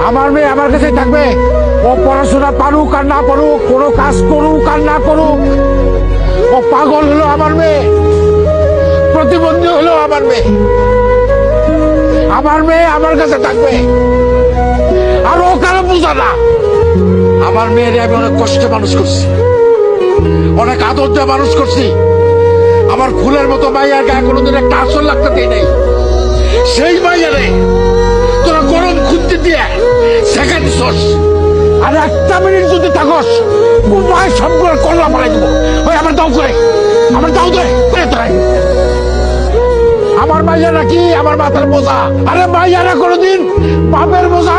আমার মেয়ে আমার কাছে থাকবে। ও পড়াশোনা পারুক আর না পারুক, কোনো কাজ করুক আর না করুক, ও পাগল হলো আমার মেয়ে, প্রতিবন্ধী হলো আমার মেয়ে। আমার মেয়ে আমার কাছে থাকবে। আর ও কারো বোঝা না। আমার মেয়েরে আমি অনেক কষ্টে মানুষ করছি, অনেক আদর দিয়ে মানুষ করছি। আমার ফুলের মতো মাইয়ার গায়ে কোনোদিন একটা আসর লাগতে দেয় নাই। সেই মাইয়ারে তোরা গরম খুঁজতে দিয়ে শেখা দিছস। আর একটা মিনিট যদি থাকস, মায়ের সবগুলো কল্লা মারাই দেবো। ওই আমার দাও করে, আমার দাও দে তোরাই। আমার মাইয়ারা কি আমার মাথার বোঝা? আরে মাইয়ারা কোনোদিন বাপের বোঝা